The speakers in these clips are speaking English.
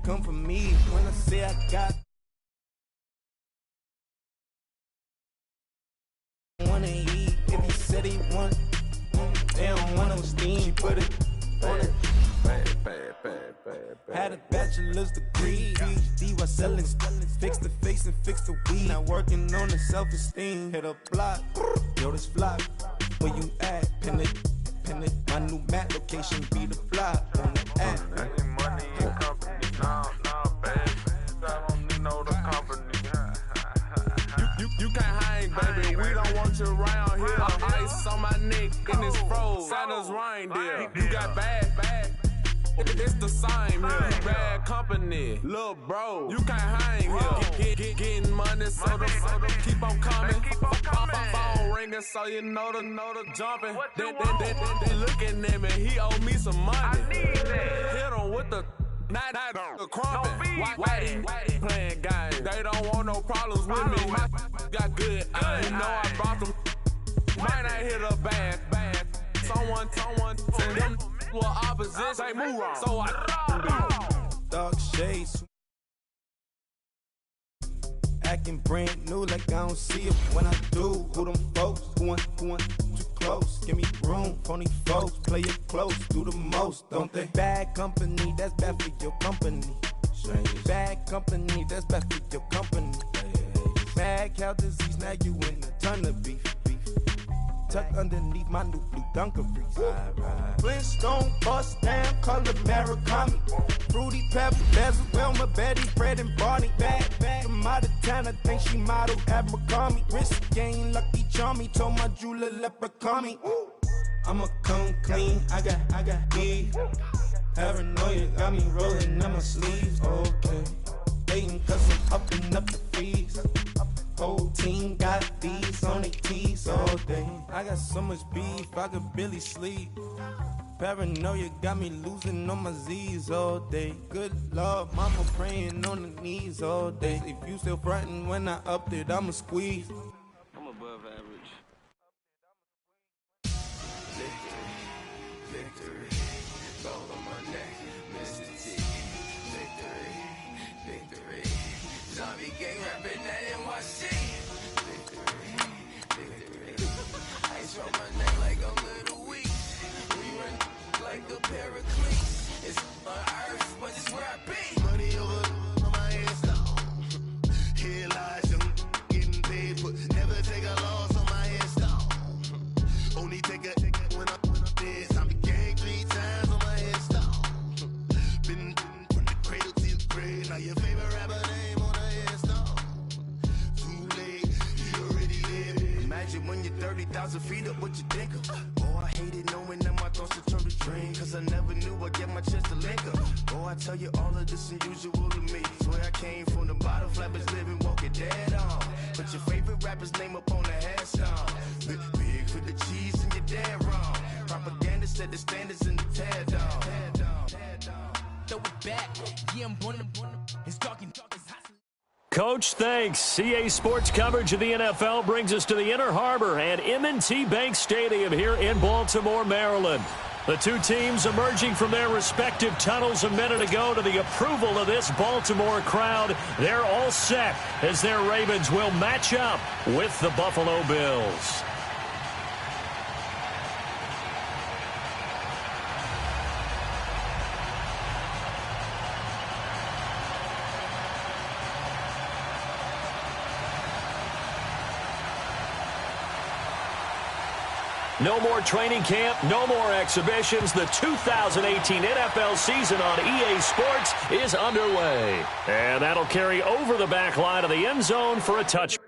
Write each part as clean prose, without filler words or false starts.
come for me when I say I got. Wanna eat if he said he want. They don't want no steam. She put it on it. Had a bachelor's degree, PhD while selling. Fix the face and fix the weed. Now working on the self-esteem. Hit a block, yo this flock. Where you at? Pin it. My new mat location be the fly on the app. I need money and company. Nah, baby. I don't need no company. You can't hang, baby. We don't want you around here. Ice on my neck in this froze. Santa's reindeer. You got bad. It's the same here. Bad company, little bro. You can't hang here. Getting money, so the keep on coming. Phone ringing, so you know the jumping. They looking at me. He owe me some money. Hit him with the night the crumping. Whitey playing games. They don't want no problems with me. Got good. You know I brought them. Might not hit a bad. Someone tell them were opposition. Say move wrong. So I dark shades. Acting brand new like I don't see it when I do. Who them folks? Who want too close? Give me room, phony folks. Play it close, do the most, don't they? Bad company, that's bad for your company. Bad company, that's bad for your company. Mad cow disease, now you in a ton of beef. Tucked underneath my new blue Dunkaroos. Flintstone bust down, color Murakami. Fruity Pebble, Basil, Wilma, Betty, Fred, and Barney. Bad from out of town, I think she modeled at McCarmy. Wrist game, lucky charmy, told my jeweler leprechaun me. I'ma come clean, I got beef. Paranoia got me rolling on my sleeves. Okay, hating cause I'm upping up the fees. Whole team got these on their tees all day. I got so much beef, I could barely sleep. Paranoia got me losing on my Z's all day. Good Lord, mama praying on the knees all day. If you still frontin' when I upped it, I'ma squeeze. I'm above average. Victory, gold on my neck, Mr. T. Victory, zombie gang rapping that NYC. Victory, ice on my neck like a little weak. We run like a paraclete. It's on earth, but it's where I be. Money over on my headstone. Here lies young getting paid, but never take a loss on my headstone. Only take a when I'm dead. Zombie gang 3 times on my headstone. Been from the cradle to the grave. Now your favorite rapper name on a headstone. Too late, you already there. Imagine when you're 30,000 feet up, what you think of? Oh, I hated knowing that my thoughts would turn to dream. Cause I never knew I'd get my chance to link up. Oh, I tell you all of this unusual to me. Swear I came from the bottom, flappers living, walking dead on. Put your favorite rapper's name up on the headstone. Big for the cheese and you're dead wrong. Propaganda set the standards in the tear down. Throw it back, yeah, I'm born it's dark and it's hot. Coach, thanks. CA Sports coverage of the NFL brings us to the Inner Harbor and M&T Bank Stadium here in Baltimore, Maryland. The two teams emerging from their respective tunnels a minute ago to the approval of this Baltimore crowd. They're all set as their Ravens will match up with the Buffalo Bills. No more training camp, no more exhibitions. The 2018 NFL season on EA Sports is underway. And that'll carry over the back line of the end zone for a touchdown.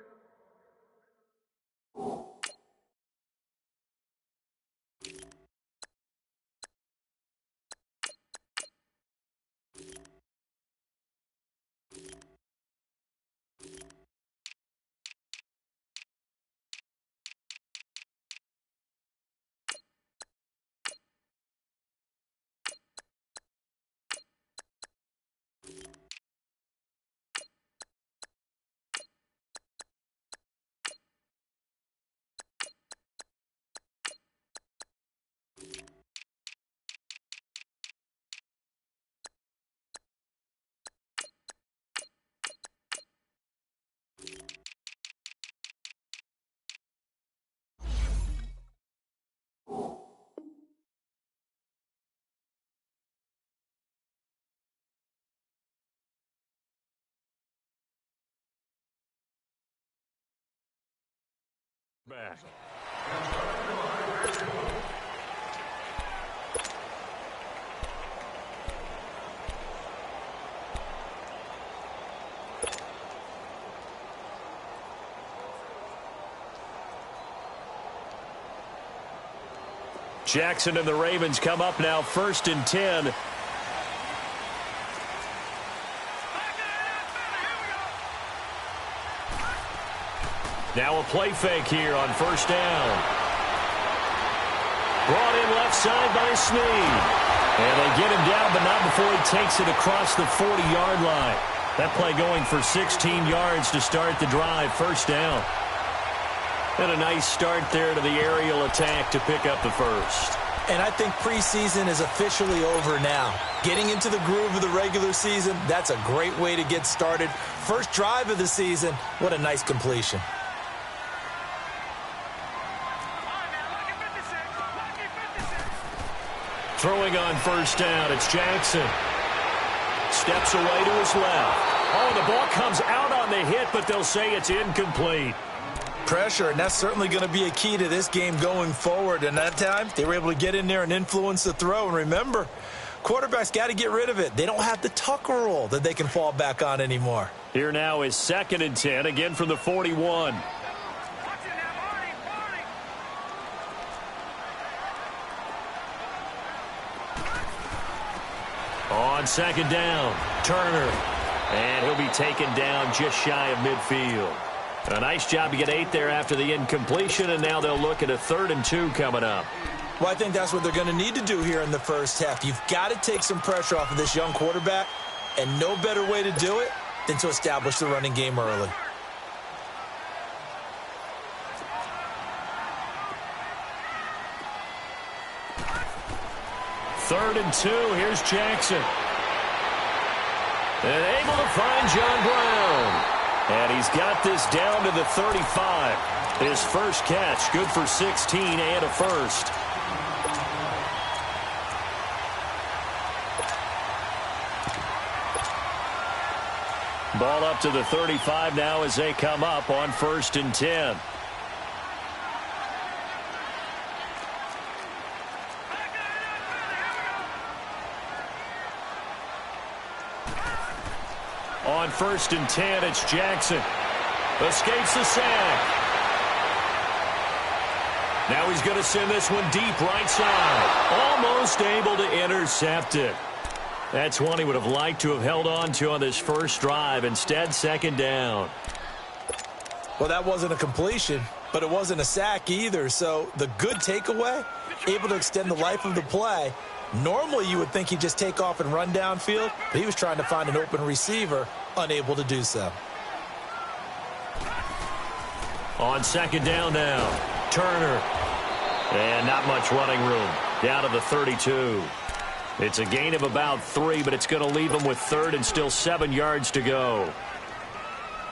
Back. Jackson and the Ravens come up now 1st and 10. Now a play fake here on 1st down. Brought in left side by Snead. And they get him down, but not before he takes it across the 40-yard line. That play going for 16 yards to start the drive. 1st down. And a nice start there to the aerial attack to pick up the first. And I think preseason is officially over now. Getting into the groove of the regular season, that's a great way to get started. First drive of the season, what a nice completion. Throwing on 1st down, it's Jackson. Steps away to his left. Oh, the ball comes out on the hit, but they'll say it's incomplete. Pressure, and that's certainly going to be a key to this game going forward. And that time, they were able to get in there and influence the throw. And remember, quarterbacks got to get rid of it. They don't have the Tucker rule that they can fall back on anymore. Here now is 2nd and 10, again from the 41. On 2nd down, Turner. And he'll be taken down just shy of midfield. A nice job to get 8 there after the incompletion, and now they'll look at a 3rd and 2 coming up. Well, I think that's what they're going to need to do here in the first half. You've got to take some pressure off of this young quarterback, and no better way to do it than to establish the running game early. Third and 2, here's Jackson. And able to find John Brown. And he's got this down to the 35. His first catch, good for 16 and a first. Ball up to the 35 now as they come up on 1st and 10. On 1st and 10, it's Jackson. Escapes the sack. Now he's going to send this one deep right side. Almost able to intercept it. That's one he would have liked to have held on to on this first drive. Instead, 2nd down. Well, that wasn't a completion, but it wasn't a sack either. So the good takeaway, able to extend the life of the play. Normally, you would think he'd just take off and run downfield, but he was trying to find an open receiver, unable to do so. On 2nd down now, Turner. And not much running room. Down to the 32. It's a gain of about 3, but it's going to leave him with 3rd and still 7 yards to go.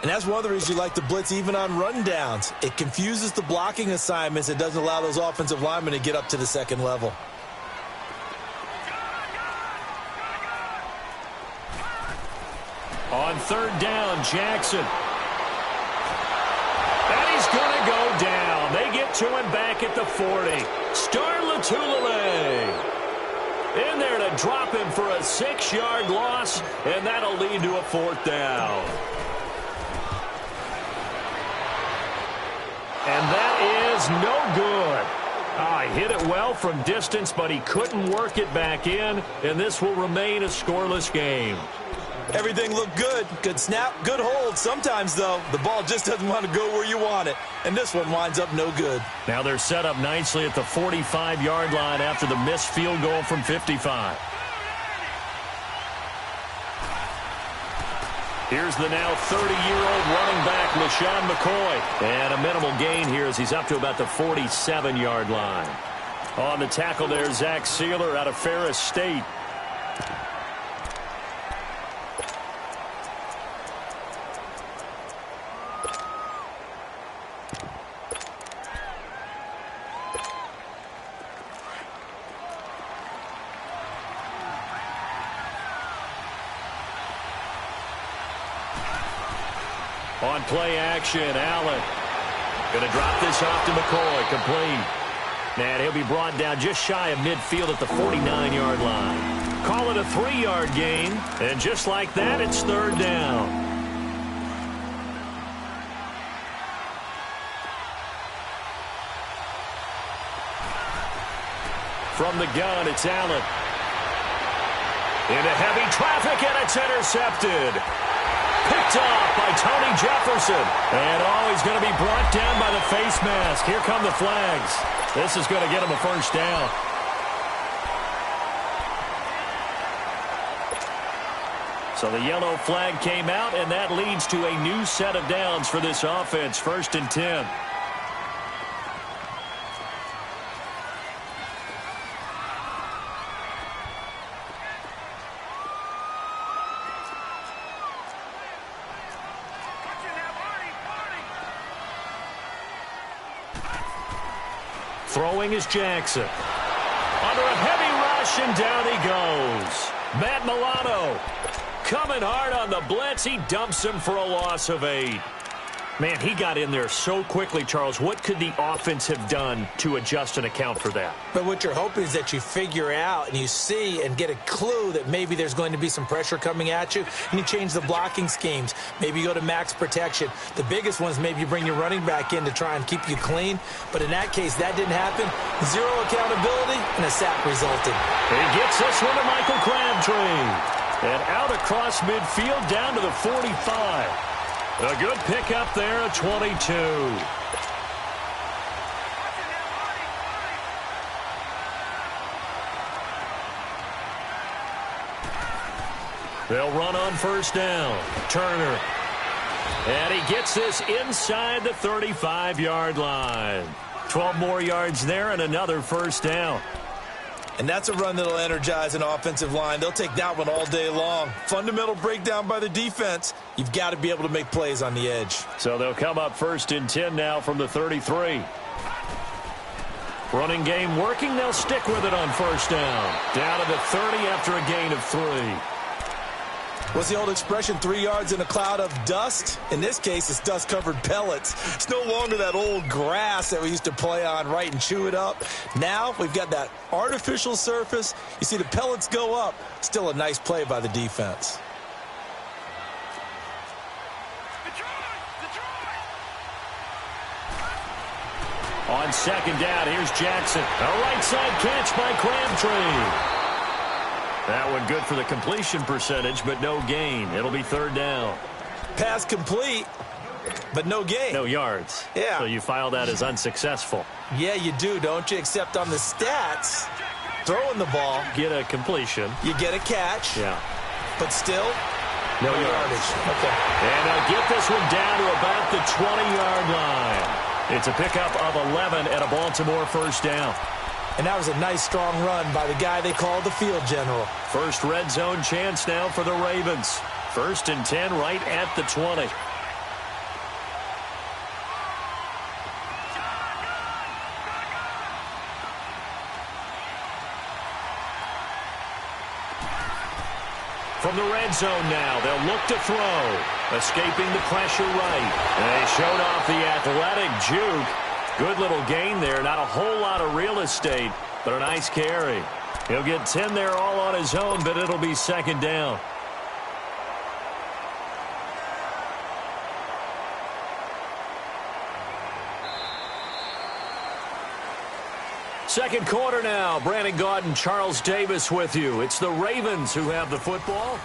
And that's one of the reasons you like to blitz even on rundowns. It confuses the blocking assignments. It doesn't allow those offensive linemen to get up to the 2nd level. On 3rd down, Jackson. And he's going to go down. They get to him back at the 40. Star Latulele in there to drop him for a 6-yard loss, and that'll lead to a 4th down. And that is no good. He hit it well from distance, but he couldn't work it back in, and this will remain a scoreless game. Everything looked good. Good snap, good hold. Sometimes, though, the ball just doesn't want to go where you want it. And this one winds up no good. Now they're set up nicely at the 45-yard line after the missed field goal from 55. Here's the now 30-year-old running back, LaShawn McCoy. And a minimal gain here as he's up to about the 47-yard line. On the tackle there, Zach Sealer out of Ferris State. On play action, Allen. Going to drop this off to McCoy. Complete. And he'll be brought down just shy of midfield at the 49-yard line. Call it a 3-yard gain. And just like that, it's third down. From the gun, it's Allen. Into heavy traffic, and it's intercepted. Picked off by Tony Jefferson. And he's going to be brought down by the face mask. Here come the flags. This is going to get him a first down. So the yellow flag came out, and that leads to a new set of downs for this offense. 1st and 10. Throwing is Jackson. Under a heavy rush, and down he goes. Matt Milano coming hard on the blitz. He dumps him for a loss of 8. Man, he got in there so quickly, Charles. What could the offense have done to adjust and account for that? But what you're hoping is that you figure out and you see and get a clue that maybe there's going to be some pressure coming at you, and you change the blocking schemes. Maybe you go to max protection. The biggest one is maybe you bring your running back in to try and keep you clean. But in that case, that didn't happen. 0 accountability, and a sack resulted. He gets this one to Michael Crabtree. And out across midfield down to the 45. A good pickup there at 22. They'll run on first down. Turner. And he gets this inside the 35-yard line. 12 more yards there and another first down. And that's a run that'll energize an offensive line. They'll take that one all day long. Fundamental breakdown by the defense. You've got to be able to make plays on the edge. So they'll come up 1st and 10 now from the 33. Running game working. They'll stick with it on first down. Down to the 30 after a gain of 3. What's the old expression, 3 yards in a cloud of dust? In this case, it's dust-covered pellets. It's no longer that old grass that we used to play on, right, and chew it up. Now we've got that artificial surface. You see the pellets go up. Still a nice play by the defense. On second down, here's Jackson. A right side catch by Crabtree. That one good for the completion percentage, but no gain. It'll be third down. Pass complete, but no gain. No yards. Yeah. So you file that as unsuccessful. Yeah, you do, don't you? Except on the stats, throwing the ball. Get a completion. You get a catch. Yeah. But still, no yardage. Okay. And they'll get this one down to about the 20-yard line. It's a pickup of 11 and a Baltimore first down. And that was a nice, strong run by the guy they called the field general. First red zone chance now for the Ravens. 1st and 10 right at the 20. From the red zone now, they'll look to throw. Escaping the pressure right. And they showed off the athletic juke. Good little gain there. Not a whole lot of real estate, but a nice carry. He'll get 10 there all on his own, but it'll be second down. Second quarter now. Brandon Gaudin, Charles Davis with you. It's the Ravens who have the football.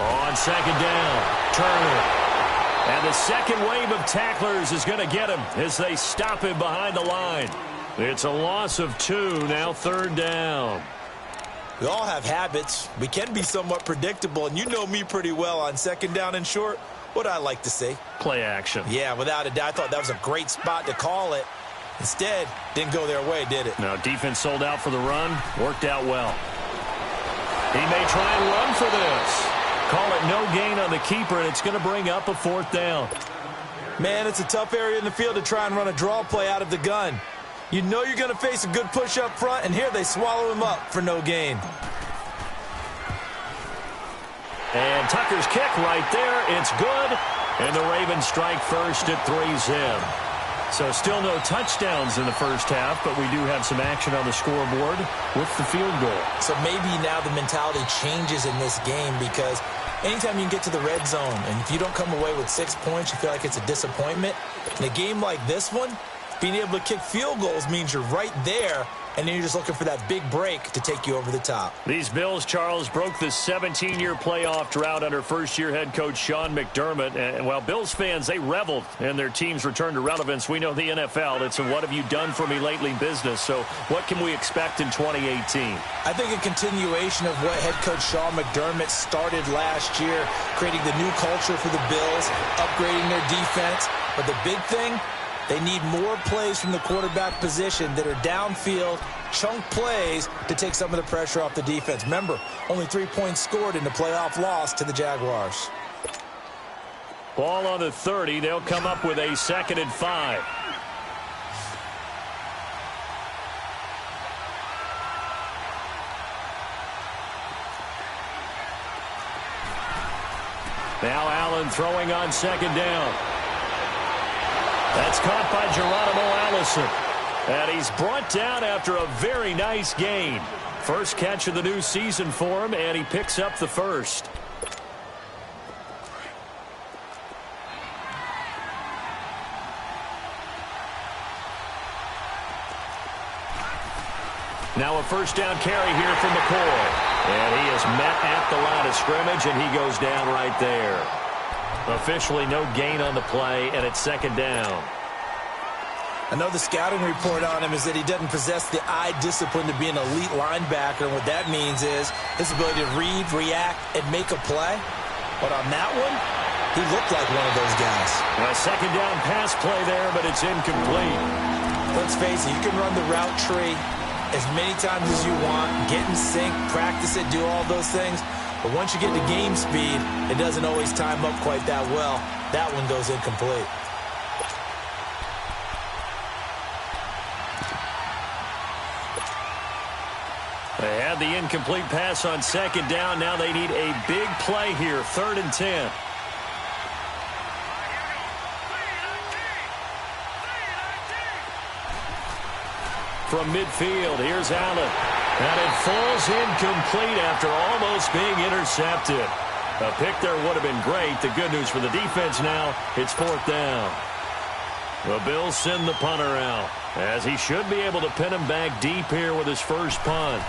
On second down, Turner. And the second wave of tacklers is going to get him as they stop him behind the line. It's a loss of 2, now third down. We all have habits. We can be somewhat predictable, and you know me pretty well on second down and short. What I like to say? Play action. Yeah, without a doubt. I thought that was a great spot to call it. Instead, didn't go their way, did it? No, defense sold out for the run. Worked out well. He may try and run for this. Call it no gain on the keeper, and it's going to bring up a fourth down. Man, it's a tough area in the field to try and run a draw play out of the gun. You know you're going to face a good push up front, and here they swallow him up for no gain. And Tucker's kick right there. It's good. And the Ravens strike first at 3-zip. So still no touchdowns in the first half, but we do have some action on the scoreboard with the field goal. So maybe now the mentality changes in this game, because anytime you can get to the red zone, and if you don't come away with 6 points, you feel like it's a disappointment. In a game like this one, being able to kick field goals means you're right there, and then you're just looking for that big break to take you over the top. These Bills, Charles, broke the 17-year playoff drought under first-year head coach Sean McDermott. And while Bills fans, they reveled in their team's return to relevance, we know the NFL, it's a what have you done for me lately business. So what can we expect in 2018? I think a continuation of what head coach Sean McDermott started last year, creating the new culture for the Bills, upgrading their defense. But the big thing, they need more plays from the quarterback position that are downfield, chunk plays to take some of the pressure off the defense. Remember, only 3 points scored in the playoff loss to the Jaguars. Ball on the 30. They'll come up with a 2nd and 5. Now Allen throwing on 2nd down. That's caught by Geronimo Allison. And he's brought down after a very nice gain. First catch of the new season for him, and he picks up the first. Now a first down carry here from McCoy. And he is met at the line of scrimmage, and he goes down right there. Officially no gain on the play, and it's 2nd down. I know the scouting report on him is that he doesn't possess the eye discipline to be an elite linebacker, and what that means is his ability to read, react, and make a play. But on that one, he looked like one of those guys. A 2nd down pass play there, but it's incomplete. Let's face it, you can run the route tree as many times as you want, get in sync, practice it, do all those things. But once you get to game speed, it doesn't always time up quite that well. That one goes incomplete. They had the incomplete pass on 2nd down. Now they need a big play here, 3rd and 10. From midfield, here's Allen. And it falls incomplete after almost being intercepted. A pick there would have been great. The good news for the defense now, it's 4th down. The Bills send the punter out, as he should be able to pin him back deep here with his first punt.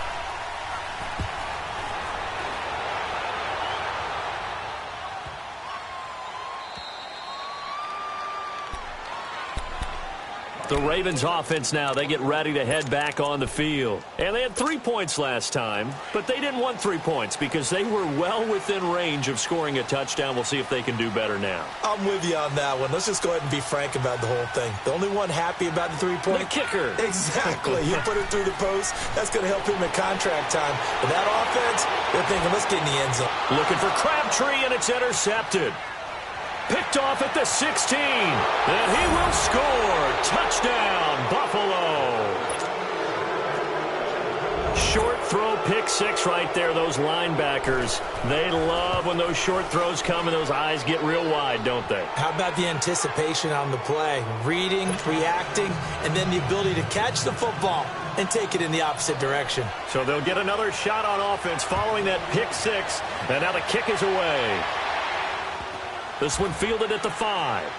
The Ravens offense now, they get ready to head back on the field. And they had 3 points last time, but they didn't want 3 points because they were well within range of scoring a touchdown. We'll see if they can do better now. I'm with you on that one. Let's just go ahead and be frank about the whole thing. The only one happy about the 3-point? The kicker. Exactly. You put it through the post. That's going to help him at contract time. But that offense, they're thinking, let's get in the end zone. Looking for Crabtree, and it's intercepted. Picked off at the 16, and he will score. Touchdown, Buffalo. Short throw, pick six right there. Those linebackers, they love when those short throws come and those eyes get real wide, don't they? How about the anticipation on the play? Reading, reacting, and then the ability to catch the football and take it in the opposite direction. So they'll get another shot on offense following that pick six, and now the kick is away. This one fielded at the 5.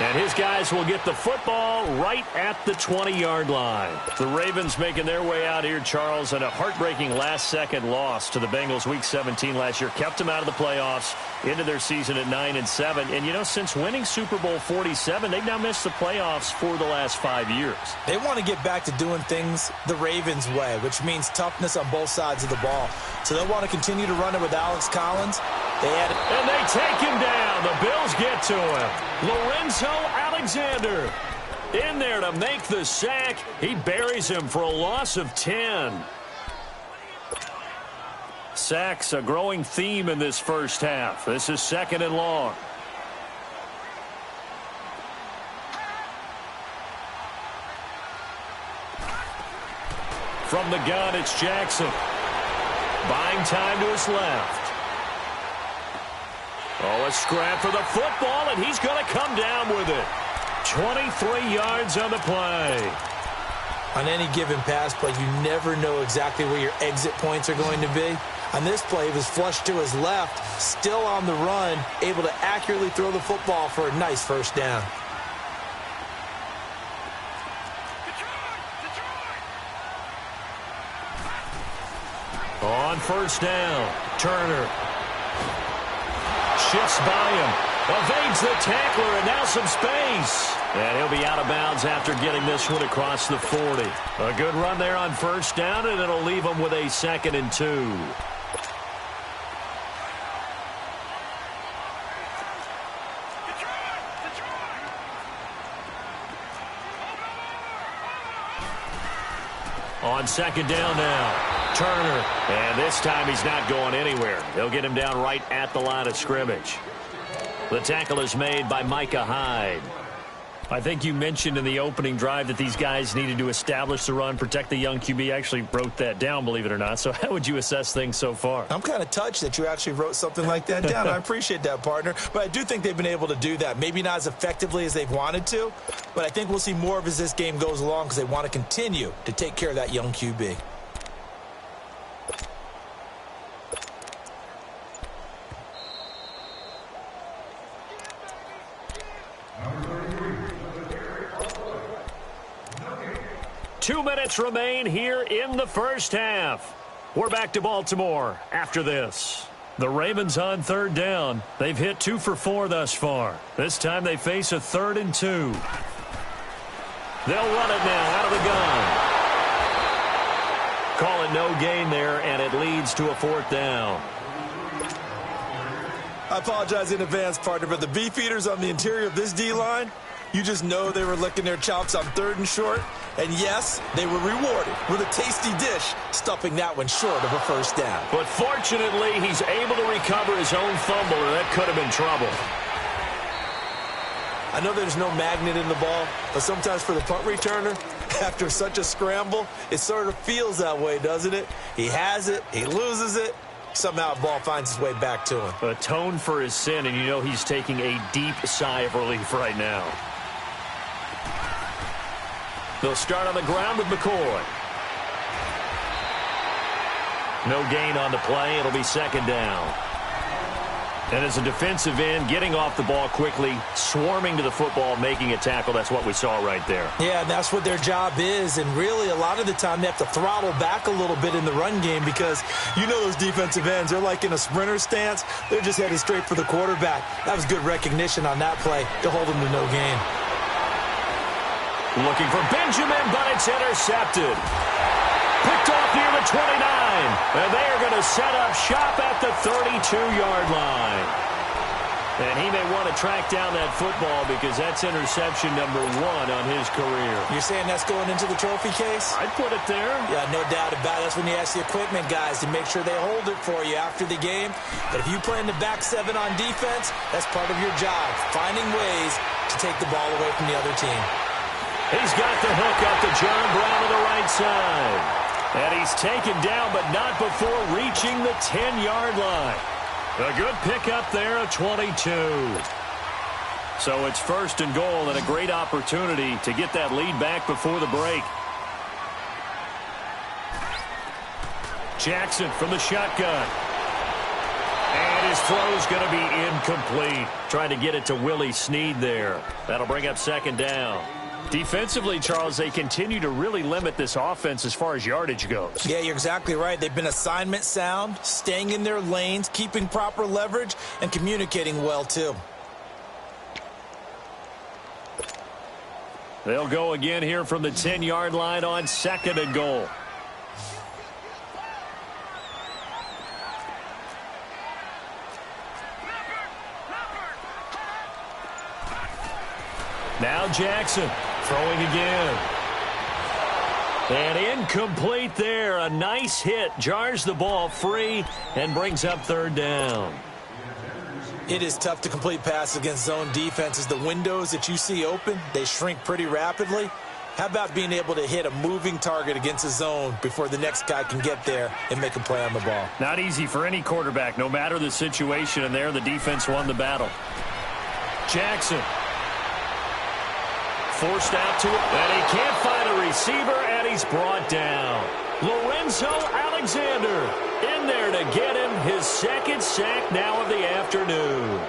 And his guys will get the football right at the 20-yard line. The Ravens making their way out here, Charles, and a heartbreaking last-second loss to the Bengals Week 17 last year. Kept them out of the playoffs into their season at 9-7. And, you know, since winning Super Bowl 47, they've now missed the playoffs for the last 5 years. They want to get back to doing things the Ravens way, which means toughness on both sides of the ball. So they'll want to continue to run it with Alex Collins. And they take him down. The Bills get to him. Lorenzo Alexander in there to make the sack. He buries him for a loss of 10. sacks a growing theme in this first half. This is 2nd and long. From the gun, it's Jackson. Buying time to his left. Oh, a scrap for the football, and he's going to come down with it. 23 yards on the play. On any given pass play, you never know exactly where your exit points are going to be. On this play, he was flushed to his left, still on the run, able to accurately throw the football for a nice first down. On first down, Turner shifts by him, evades the tackler, and now some space. And he'll be out of bounds after getting this one across the 40. A good run there on first down, and it'll leave him with a 2nd and 2. On 2nd down now. Turner, and this time he's not going anywhere. They'll get him down right at the line of scrimmage. The tackle is made by Micah Hyde. I think you mentioned in the opening drive that these guys needed to establish the run, protect the young QB. I actually wrote that down, believe it or not. So how would you assess things so far? I'm kind of touched that you actually wrote something like that down. I appreciate that, partner. But I do think they've been able to do that. Maybe not as effectively as they've wanted to, but I think we'll see more of as this game goes along because they want to continue to take care of that young QB. Two minutes remain here in the first half. We're back to Baltimore after this. The Ravens on 3rd down. They've hit 2 for 4 thus far. This time they face a 3rd and 2. They'll run it now out of the gun. Call it no gain there, and it leads to a 4th down. I apologize in advance, partner, but the beef eaters on the interior of this D-line, you just know they were licking their chops on 3rd and short. And yes, they were rewarded with a tasty dish, stuffing that one short of a first down. But fortunately, he's able to recover his own fumble, and that could have been trouble. I know there's no magnet in the ball, but sometimes for the punt returner, after such a scramble, it sort of feels that way, doesn't it? He has it, he loses it, somehow the ball finds its way back to him. Atone for his sin, and you know he's taking a deep sigh of relief right now. They'll start on the ground with McCoy. No gain on the play. It'll be 2nd down. And as a defensive end, getting off the ball quickly, swarming to the football, making a tackle, that's what we saw right there. Yeah, and that's what their job is. And really, a lot of the time, they have to throttle back a little bit in the run game because you know those defensive ends, they're like in a sprinter stance. They're just headed straight for the quarterback. That was good recognition on that play to hold them to no gain. Looking for Benjamin, but it's intercepted. Picked off near the 29. And they are going to set up shop at the 32-yard line. And he may want to track down that football because that's interception number 1 on his career. You're saying that's going into the trophy case? I'd put it there. Yeah, no doubt about it. That's when you ask the equipment guys to make sure they hold it for you after the game. But if you play in the back 7 on defense, that's part of your job, finding ways to take the ball away from the other team. He's got the hook up to John Brown on the right side. And he's taken down, but not before reaching the 10-yard line. A good pickup there at 22. So it's 1st and goal and a great opportunity to get that lead back before the break. Jackson from the shotgun. And his throw's going to be incomplete. Trying to get it to Willie Snead there. That'll bring up 2nd down. Defensively, Charles, they continue to really limit this offense as far as yardage goes. Yeah, you're exactly right. They've been assignment sound, staying in their lanes, keeping proper leverage, and communicating well, too. They'll go again here from the 10-yard line on 2nd and goal. Now Jackson throwing again. And incomplete there. A nice hit. Jars the ball free and brings up third down. It is tough to complete passes against zone defenses. The windows that you see open, they shrink pretty rapidly. How about being able to hit a moving target against a zone before the next guy can get there and make a play on the ball? Not easy for any quarterback, no matter the situation, and there the defense won the battle. Jackson. Forced out to it, and he can't find a receiver, and he's brought down. Lorenzo Alexander in there to get him his second sack now of the afternoon.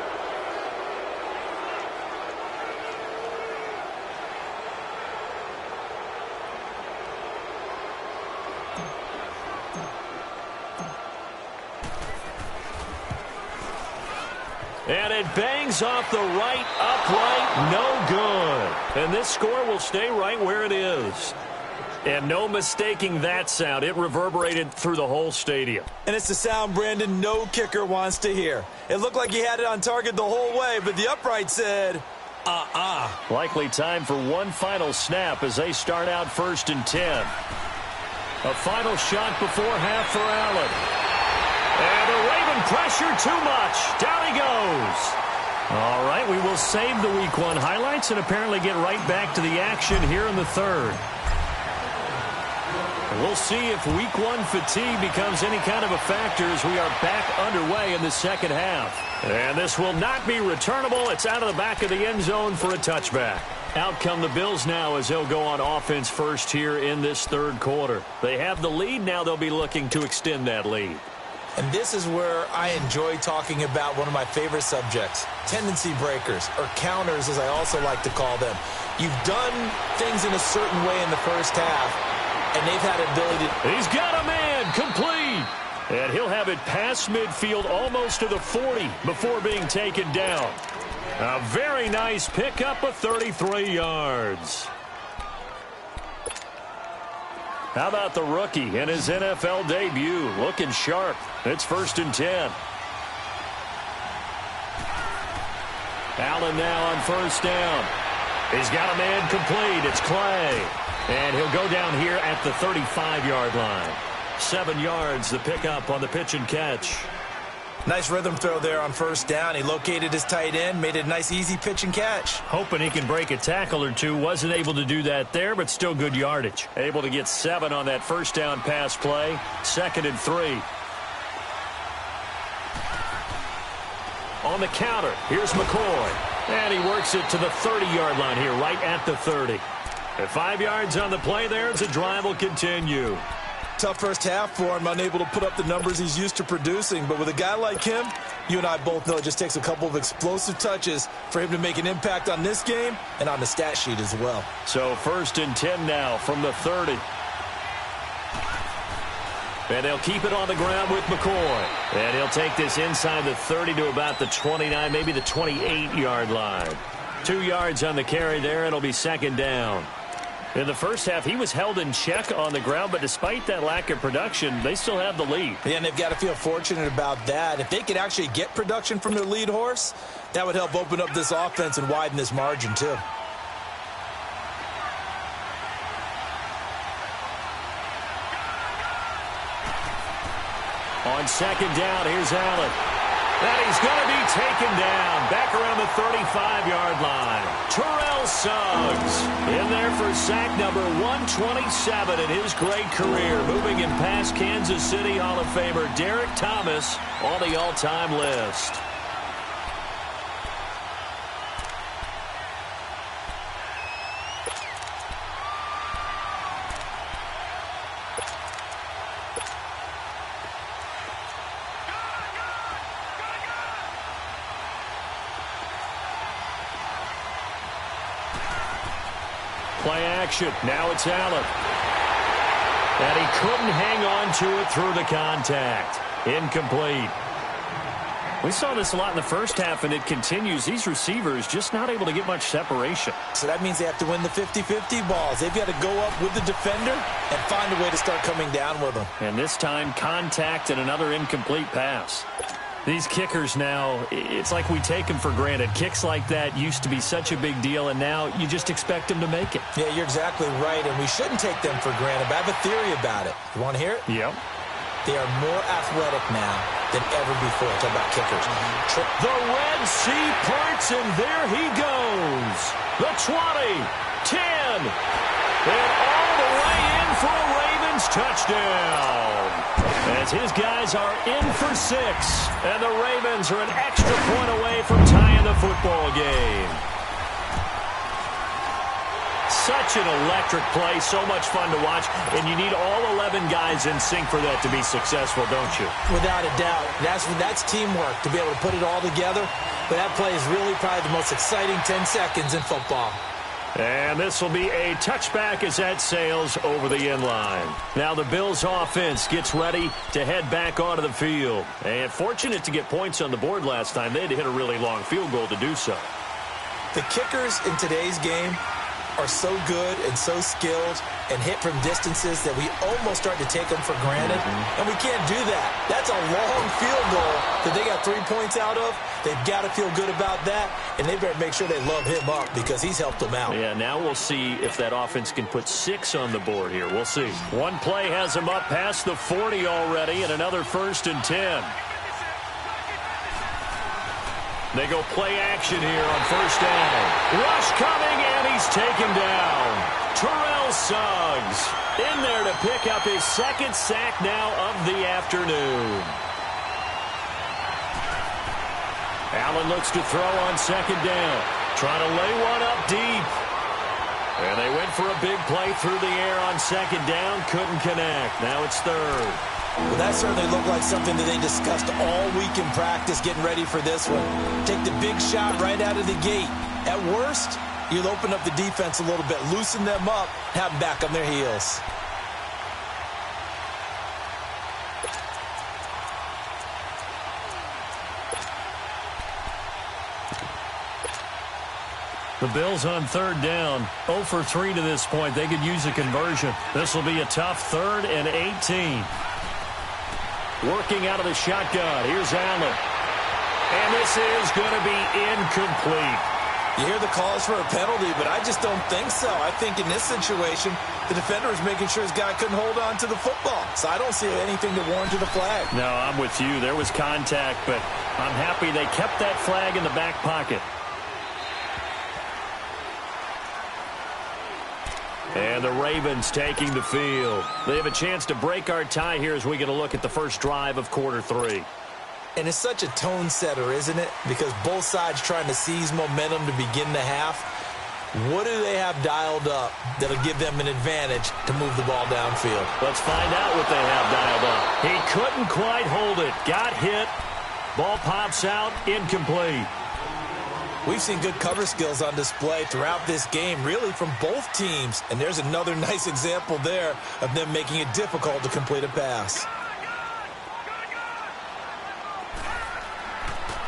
And it bangs off the right upright, no good. And this score will stay right where it is. And no mistaking that sound. It reverberated through the whole stadium. And it's the sound, Brandon, no kicker wants to hear. It looked like he had it on target the whole way, but the upright said, Likely time for one final snap as they start out 1st and 10. A final shot before half for Allen. And the Raven pressure too much. Down he goes. All right, we will save the Week 1 highlights and apparently get right back to the action here in the third. We'll see if Week 1 fatigue becomes any kind of a factor as we are back underway in the second half. And this will not be returnable. It's out of the back of the end zone for a touchback. Out come the Bills now as they'll go on offense first here in this third quarter. They have the lead. Now they'll be looking to extend that lead. And this is where I enjoy talking about one of my favorite subjects, tendency breakers, or counters as I also like to call them. You've done things in a certain way in the first half, and they've had ability to... He's got a man, complete. And he'll have it past midfield almost to the 40 before being taken down. A very nice pickup of 33 yards. How about the rookie in his NFL debut? Looking sharp. It's 1st and 10. Allen now on 1st down. He's got a man complete. It's Clay. And he'll go down here at the 35-yard line. 7 yards, the pickup on the pitch and catch. Nice rhythm throw there on 1st down. He located his tight end, made it a nice, easy pitch and catch. Hoping he can break a tackle or two. Wasn't able to do that there, but still good yardage. Able to get 7 on that 1st down pass play. 2nd and 3. On the counter, here's McCoy. And he works it to the 30-yard line here, right at the 30. At 5 yards on the play there, as the drive will continue. Tough first half for him, unable to put up the numbers he's used to producing. But with a guy like him, you and I both know it just takes a couple of explosive touches for him to make an impact on this game and on the stat sheet as well. So 1st and 10 now from the 30. And they'll keep it on the ground with McCoy. And he'll take this inside the 30 to about the 29, maybe the 28-yard line. 2 yards on the carry there. It'll be 2nd down. In the first half, he was held in check on the ground, but despite that lack of production, they still have the lead. Yeah, and they've got to feel fortunate about that. If they could actually get production from their lead horse, that would help open up this offense and widen this margin, too. On 2nd down, here's Allen. And he's going to be taken down back around the 35-yard line. Terrell Suggs in there for sack number 127 in his great career. Moving him past Kansas City Hall of Famer Derek Thomas on the all-time list. Play action. Now it's Allen. And he couldn't hang on to it through the contact. Incomplete. We saw this a lot in the first half, and it continues. These receivers just not able to get much separation. So that means they have to win the 50-50 balls. They've got to go up with the defender and find a way to start coming down with them. And this time, contact and another incomplete pass. These kickers now, it's like we take them for granted. Kicks like that used to be such a big deal, and now you just expect them to make it. Yeah, you're exactly right, and we shouldn't take them for granted. But I have a theory about it. You want to hear it? Yep. They are more athletic now than ever before. Talk about kickers. The Red Sea parts, and there he goes. The 20, 10, and all the way in for a Ravens touchdown. As his guys are in for 6, and the Ravens are an extra point away from tying the football game. Such an electric play, so much fun to watch, and you need all 11 guys in sync for that to be successful, don't you? Without a doubt. That's teamwork, to be able to put it all together. But that play is really probably the most exciting 10 seconds in football. And this will be a touchback as that sails over the end line. Now the Bills offense gets ready to head back onto the field. And fortunate to get points on the board last time. They had to hit a really long field goal to do so. The kickers in today's game are so good and so skilled and hit from distances that we almost start to take them for granted. And we can't do that. That's a long field goal that they got 3 points out of. They've got to feel good about that, and they better make sure they love him up because he's helped them out. Yeah, now we'll see if that offense can put 6 on the board here. We'll see. One play has them up past the 40 already, and another 1st and 10. They go play action here on 1st down. Rush coming, and he's taken down. Terrell Suggs in there to pick up his 2nd sack now of the afternoon. Allen looks to throw on 2nd down. Trying to lay one up deep. And they went for a big play through the air on 2nd down. Couldn't connect. Now it's 3rd. Well, that certainly looked like something that they discussed all week in practice, getting ready for this one. Take the big shot right out of the gate. At worst, you'll open up the defense a little bit, loosen them up, have them back on their heels. The Bills on 3rd down, 0 for 3 to this point. They could use a conversion. This will be a tough 3rd and 18. Working out of the shotgun. Here's Allen. And this is going to be incomplete. You hear the calls for a penalty, but I just don't think so. I think in this situation, the defender is making sure his guy couldn't hold on to the football. So I don't see anything to warrant the flag. No, I'm with you. There was contact, but I'm happy they kept that flag in the back pocket. And the Ravens taking the field. They have a chance to break our tie here as we get a look at the first drive of quarter 3. And it's such a tone setter, isn't it? Because both sides trying to seize momentum to begin the half. What do they have dialed up that'll give them an advantage to move the ball downfield? Let's find out what they have dialed up. He couldn't quite hold it. Got hit. Ball pops out. Incomplete. We've seen good cover skills on display throughout this game, really from both teams. And there's another nice example there of them making it difficult to complete a pass.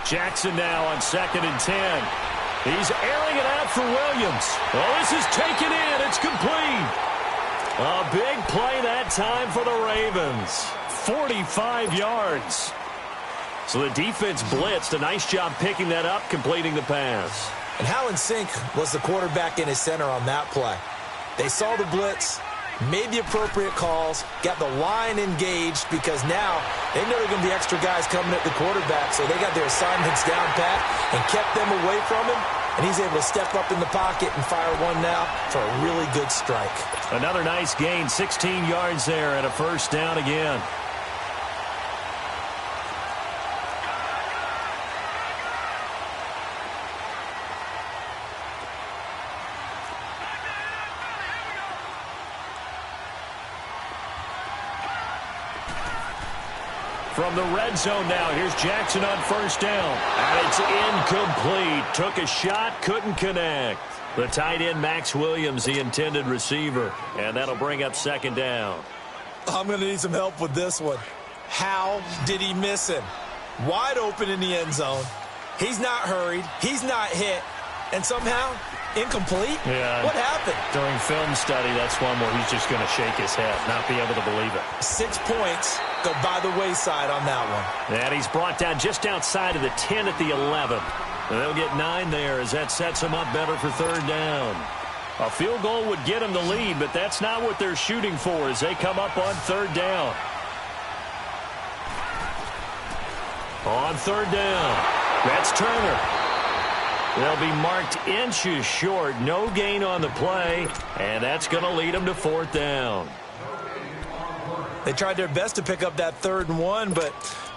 Jackson now on 2nd and 10. He's airing it out for Williams. Oh, this is taken in. It's complete. A big play that time for the Ravens. 45 yards. So the defense blitzed. A nice job picking that up, completing the pass. And how in sync was the quarterback in his center on that play? They saw the blitz, made the appropriate calls, got the line engaged because now they know there are going to be extra guys coming at the quarterback, so they got their assignments down pat and kept them away from him, and he's able to step up in the pocket and fire one now for a really good strike. Another nice gain, 16 yards there and a 1st down again. From the red zone now, here's Jackson on 1st down. And it's incomplete. Took a shot, couldn't connect. The tight end, Max Williams, the intended receiver. And that'll bring up 2nd down. I'm going to need some help with this one. How did he miss him? Wide open in the end zone. He's not hurried. He's not hit. And somehow, incomplete? Yeah. What happened? During film study, that's one where he's just going to shake his head, not be able to believe it. 6 points go by the wayside on that one. And he's brought down just outside of the 10 at the 11. And they'll get 9 there as that sets him up better for third down. A field goal would get him the lead, but that's not what they're shooting for as they come up on third down. On third down, that's Turner. They'll be marked inches short. No gain on the play, and that's going to lead them to fourth down. They tried their best to pick up that 3rd and 1, but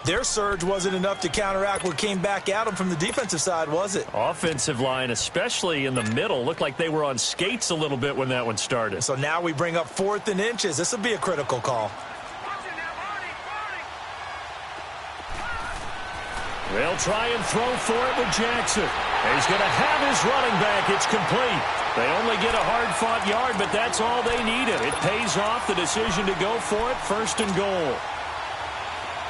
their surge wasn't enough to counteract what came back at them from the defensive side, was it? Offensive line, especially in the middle, looked like they were on skates a little bit when that one started. So now we bring up 4th and inches. This will be a critical call. They'll try and throw for it with Jackson. He's going to have his running back. It's complete. They only get a hard-fought yard, but that's all they needed. It pays off the decision to go for it, 1st and goal.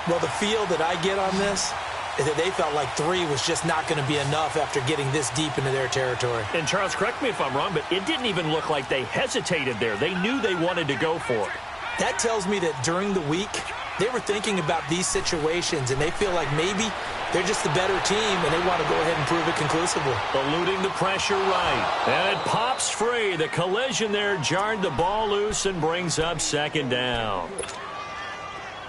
Well, the feel that I get on this is that they felt like 3 was just not going to be enough after getting this deep into their territory. And, Charles, correct me if I'm wrong, but it didn't even look like they hesitated there. They knew they wanted to go for it. That tells me that during the week, they were thinking about these situations, and they feel like maybe they're just the better team, and they want to go ahead and prove it conclusively. Eluding the pressure right. And it pops free. The collision there jarred the ball loose and brings up 2nd down.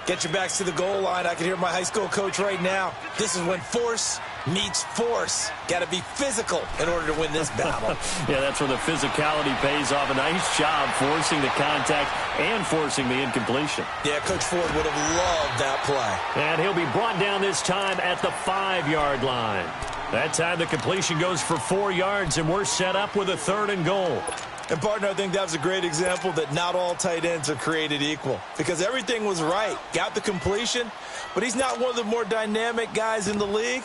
Get your backs to the goal line. I can hear my high school coach right now. This is when force meets force. Got to be physical in order to win this battle. Yeah, that's where the physicality pays off. A nice job forcing the contact and forcing the incompletion. Yeah, Coach Ford would have loved that play. And he'll be brought down this time at the 5-yard line. That time the completion goes for 4 yards, and we're set up with a 3rd and goal. And, partner, I think that was a great example that not all tight ends are created equal because everything was right. Got the completion, but he's not one of the more dynamic guys in the league.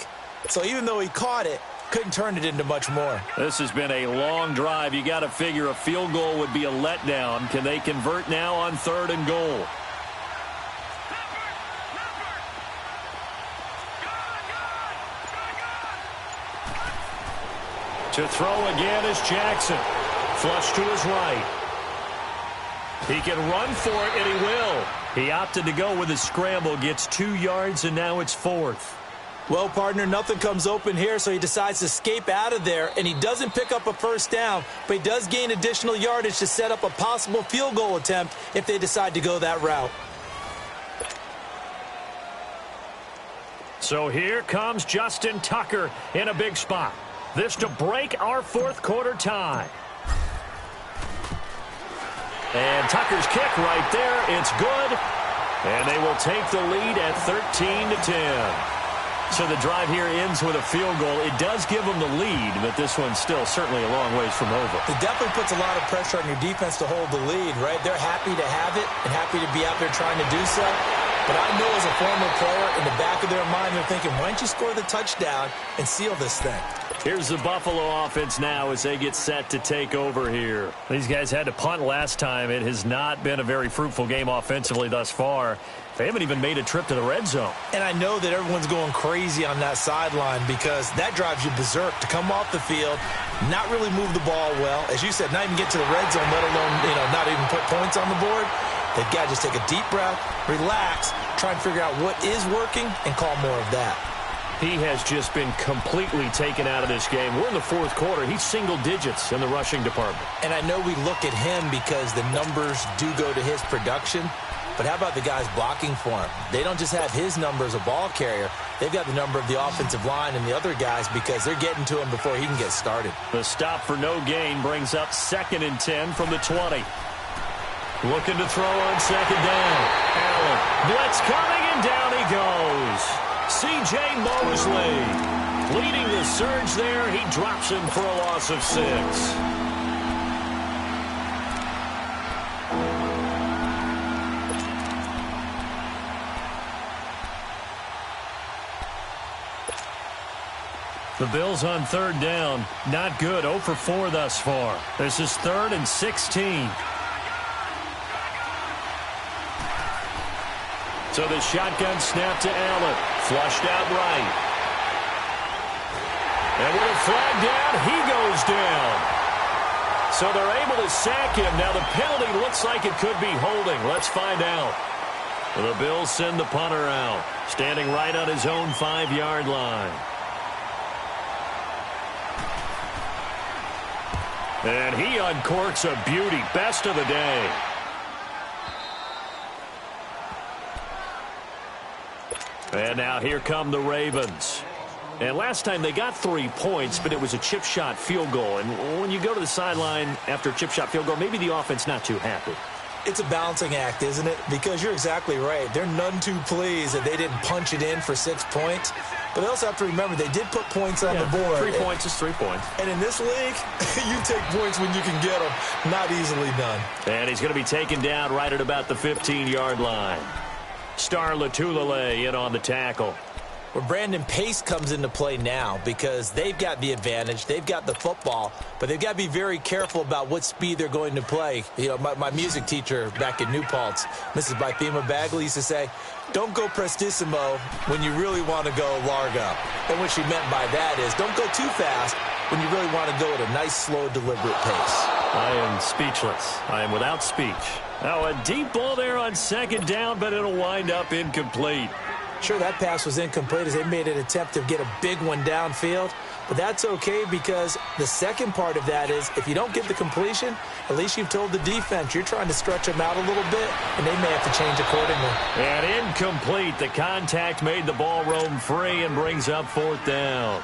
So even though he caught it, couldn't turn it into much more. This has been a long drive. You got to figure a field goal would be a letdown. Can they convert now on 3rd and goal? To throw again is Jackson. Flush to his right. He can run for it, and he will. He opted to go with a scramble, gets 2 yards, and now it's 4th. Well, partner, nothing comes open here, so he decides to escape out of there, and he doesn't pick up a 1st down, but he does gain additional yardage to set up a possible field goal attempt if they decide to go that route. So here comes Justin Tucker in a big spot. This to break our 4th quarter tie. And Tucker's kick right there. It's good. And they will take the lead at 13-10. So the drive here ends with a field goal. It does give them the lead, but this one's still certainly a long ways from over. It definitely puts a lot of pressure on your defense to hold the lead, right? They're happy to have it and happy to be out there trying to do so. But I know as a former player, in the back of their mind, they're thinking, why don't you score the touchdown and seal this thing? Here's the Buffalo offense now as they get set to take over here. These guys had to punt last time. It has not been a very fruitful game offensively thus far. They haven't even made a trip to the red zone. And I know that everyone's going crazy on that sideline because that drives you berserk to come off the field, not really move the ball well. As you said, not even get to the red zone, let alone, not even put points on the board. They've got to just take a deep breath, relax, try and figure out what is working, and call more of that. He has just been completely taken out of this game. We're in the 4th quarter. He's single digits in the rushing department. And I know we look at him because the numbers do go to his production. But how about the guys blocking for him? They don't just have his number as a ball carrier. They've got the number of the offensive line and the other guys because they're getting to him before he can get started. The stop for no gain brings up 2nd and 10 from the 20. Looking to throw on 2nd down. Allen. Blitz coming, and down he goes. C.J. Mosley leading the surge there. He drops him for a loss of 6. The Bills on 3rd down. Not good. 0 for 4 thus far. This is 3rd and 16. So the shotgun snap to Allen. Flushed out right. And with a flag down, he goes down. So they're able to sack him. Now the penalty looks like it could be holding. Let's find out. The Bills send the punter out, standing right on his own 5-yard line. And he uncorks a beauty. Best of the day. And now here come the Ravens. And last time they got 3 points, but it was a chip shot field goal. And when you go to the sideline after a chip shot field goal, maybe the offense not too happy. It's a balancing act, isn't it? Because you're exactly right. They're none too pleased that they didn't punch it in for 6 points. But they also have to remember they did put points on the board. 3 points is 3 points. And in this league, you take points when you can get them. Not easily done. And he's going to be taken down right at about the 15-yard line. Star Latulele in on the tackle. Well, Brandon, pace comes into play now because they've got the advantage. They've got the football, but they've got to be very careful about what speed they're going to play. You know, my music teacher back in New Paltz, Mrs. Bythema Bagley, used to say, don't go prestissimo when you really want to go largo. And what she meant by that is don't go too fast when you really want to go at a nice, slow, deliberate pace. I am speechless. I am without speech. Now a deep ball there on 2nd down, but it'll wind up incomplete. Sure, that pass was incomplete as they made an attempt to get a big one downfield. But that's okay because the second part of that is if you don't get the completion, at least you've told the defense you're trying to stretch them out a little bit, and they may have to change accordingly. And incomplete. The contact made the ball roam free and brings up 4th down.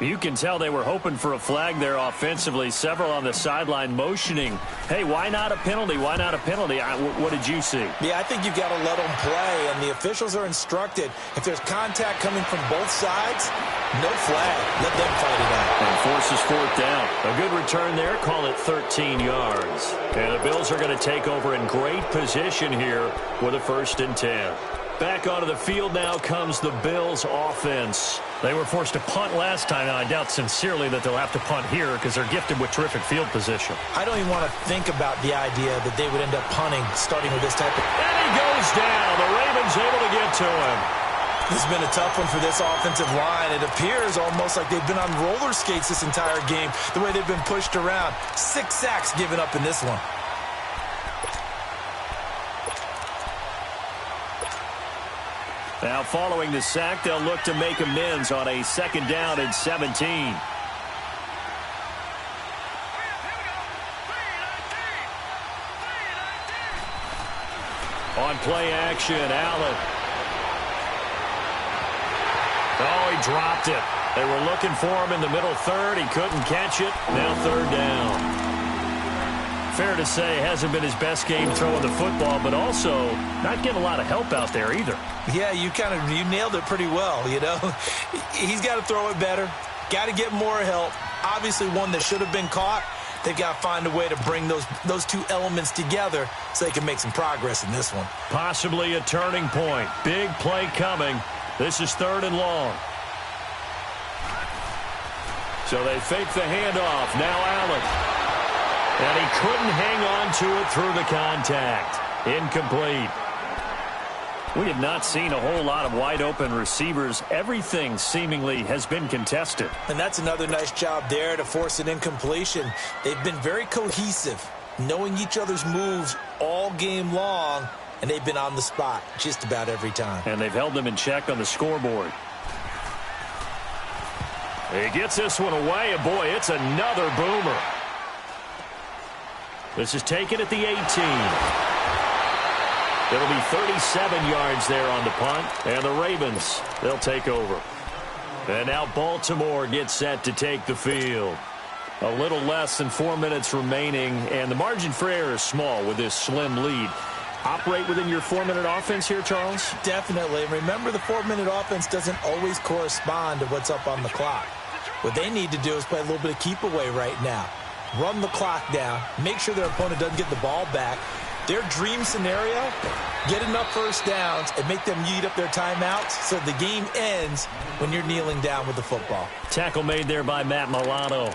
You can tell they were hoping for a flag there offensively. Several on the sideline motioning, hey, why not a penalty? Why not a penalty? What did you see? Yeah, I think you've got to let them play, and the officials are instructed. If there's contact coming from both sides, no flag. Let them fight it out. And forces 4th down. A good return there. Call it 13 yards. And the Bills are going to take over in great position here with a 1st and 10. Back onto the field now comes the Bills offense. They were forced to punt last time, and I doubt sincerely that they'll have to punt here because they're gifted with terrific field position. I don't even want to think about the idea that they would end up punting starting with this type of... And he goes down. The Ravens able to get to him. This has been a tough one for this offensive line. It appears almost like they've been on roller skates this entire game, the way they've been pushed around. 6 sacks given up in this one. Now following the sack, they'll look to make amends on a 2nd down and 17. On play action, Allen. Oh, he dropped it. They were looking for him in the middle 3rd. He couldn't catch it. Now 3rd down. Fair to say, hasn't been his best game throwing the football, but also not getting a lot of help out there either. Yeah, you nailed it pretty well, you know. He's got to throw it better. Got to get more help. Obviously one that should have been caught. They've got to find a way to bring those two elements together so they can make some progress in this one. Possibly a turning point. Big play coming. This is 3rd and long. So they fake the handoff. Now Allen. And he couldn't hang on to it through the contact. Incomplete. We have not seen a whole lot of wide-open receivers. Everything seemingly has been contested. And that's another nice job there to force an incompletion. They've been very cohesive, knowing each other's moves all game long, and they've been on the spot just about every time. And they've held them in check on the scoreboard. He gets this one away, and boy, it's another boomer. This is taken at the 18. It'll be 37 yards there on the punt. And the Ravens, they'll take over. And now Baltimore gets set to take the field. A little less than 4 minutes remaining. And the margin for error is small with this slim lead. Operate within your 4-minute offense here, Charles? Definitely. Remember, the 4-minute offense doesn't always correspond to what's up on the clock. What they need to do is play a little bit of keep away right now. Run the clock down, make sure their opponent doesn't get the ball back. Their dream scenario, get enough 1st downs and make them eat up their timeouts so the game ends when you're kneeling down with the football. Tackle made there by Matt Milano.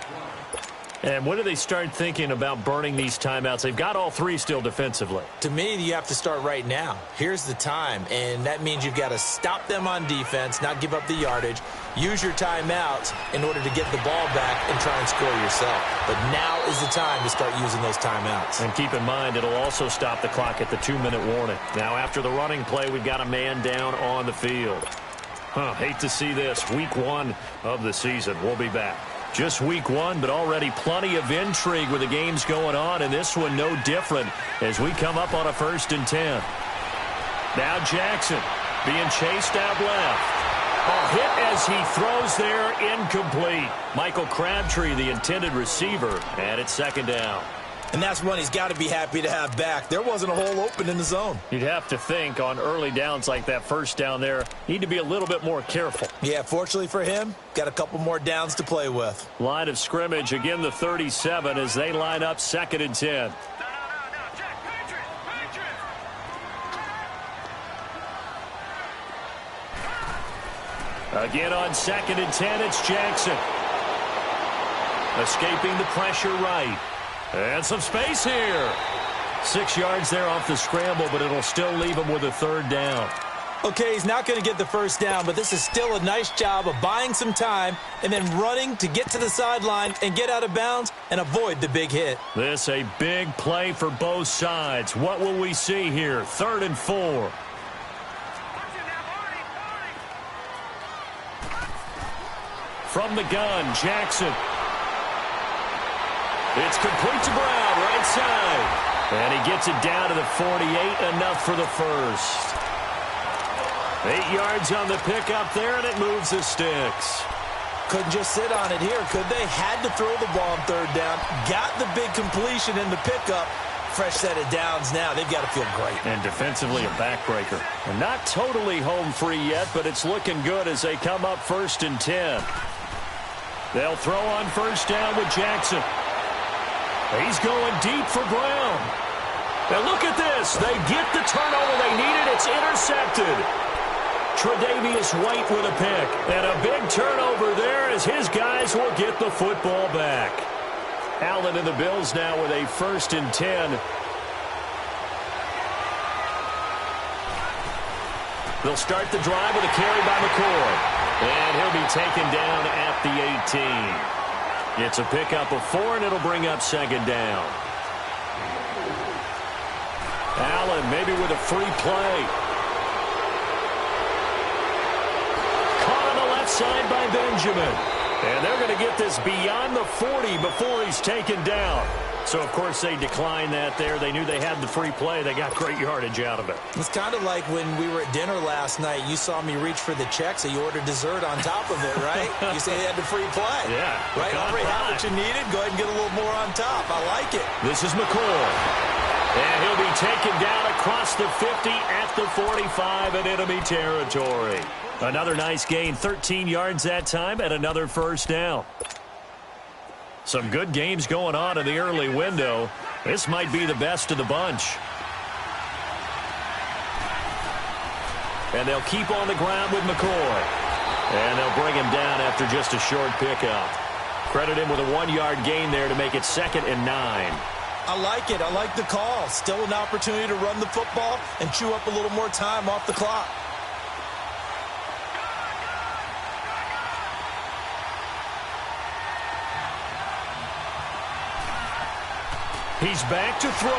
And when do they start thinking about burning these timeouts? They've got all three still defensively. To me, you have to start right now. Here's the time, and that means you've got to stop them on defense, not give up the yardage, use your timeouts in order to get the ball back and try and score yourself. But now is the time to start using those timeouts. And keep in mind, it'll also stop the clock at the 2-minute warning. Now, after the running play, we've got a man down on the field. Hate to see this. Week 1 of the season. We'll be back. Just week 1, but already plenty of intrigue with the games going on, and this one no different as we come up on a 1st and 10. Now Jackson being chased out left. A hit as he throws there, incomplete. Michael Crabtree, the intended receiver, and it's 2nd down. And that's one he's got to be happy to have back. There wasn't a hole open in the zone. You'd have to think on early downs like that 1st down there, need to be a little bit more careful. Yeah, fortunately for him, got a couple more downs to play with. Line of scrimmage, again the 37 as they line up 2nd and 10. Again on 2nd and 10, it's Jackson. Escaping the pressure right. And some space here. 6 yards there off the scramble, but it'll still leave him with a 3rd down. Okay, he's not going to get the 1st down, but this is still a nice job of buying some time and then running to get to the sideline and get out of bounds and avoid the big hit. This a big play for both sides. What will we see here? 3rd and 4. From the gun, Jackson. It's complete to Brown, right side. And he gets it down to the 48, enough for the 1st. 8 yards on the pickup there, and it moves the sticks. Couldn't just sit on it here, could they? Had to throw the ball on 3rd down. Got the big completion in the pickup. Fresh set of downs now. They've got to feel great. And defensively a backbreaker. And not totally home free yet, but it's looking good as they come up 1st and 10. They'll throw on 1st down with Jackson. He's going deep for Brown. And look at this. They get the turnover they needed. It's intercepted. Tre'Davious White with a pick. And a big turnover there as his guys will get the football back. Allen and the Bills now with a 1st and 10. They'll start the drive with a carry by McCoy. And he'll be taken down at the 18. It's a pickup of 4, and it'll bring up 2nd down. Allen maybe with a free play. Caught on the left side by Benjamin. And they're going to get this beyond the 40 before he's taken down. So, of course, they declined that there. They knew they had the free play. They got great yardage out of it. It's kind of like when we were at dinner last night. You saw me reach for the check, so you ordered dessert on top of it, right? You say they had the free play. Yeah. Right? Already had what you needed. Go ahead and get a little more on top. I like it. This is McCoy. And he'll be taken down across the 50 at the 45 in enemy territory. Another nice gain, 13 yards that time, and another 1st down. Some good games going on in the early window. This might be the best of the bunch. And they'll keep on the ground with McCoy. And they'll bring him down after just a short pickup. Credit him with a 1-yard gain there to make it 2nd and 9. I like it. I like the call. Still an opportunity to run the football and chew up a little more time off the clock. He's back to throw.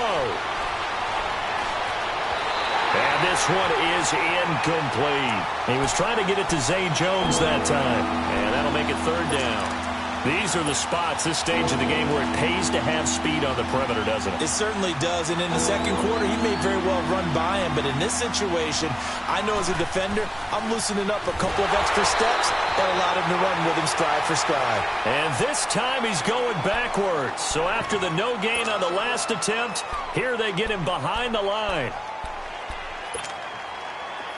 And this one is incomplete. He was trying to get it to Zay Jones that time. And that'll make it 3rd down. These are the spots, this stage of the game, where it pays to have speed on the perimeter, doesn't it? It certainly does. And in the 2nd quarter, he may very well run by him. But in this situation, I know as a defender, I'm loosening up a couple of extra steps that allowed him to run with him stride for stride. And this time he's going backwards. So after the no gain on the last attempt, here they get him behind the line.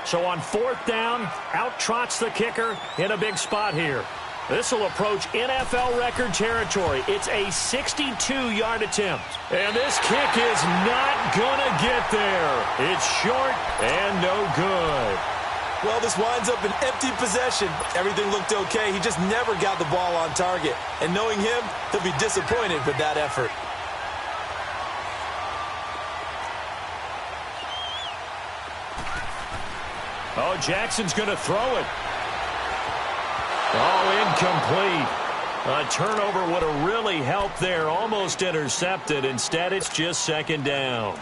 So on 4th down, out trots the kicker in a big spot here. This will approach NFL record territory. It's a 62-yard attempt. And this kick is not going to get there. It's short and no good. Well, this winds up an empty possession. Everything looked okay. He just never got the ball on target. And knowing him, he'll be disappointed with that effort. Oh, Jackson's going to throw it. Oh, incomplete. A turnover would have really helped there. Almost intercepted. Instead, it's just second down.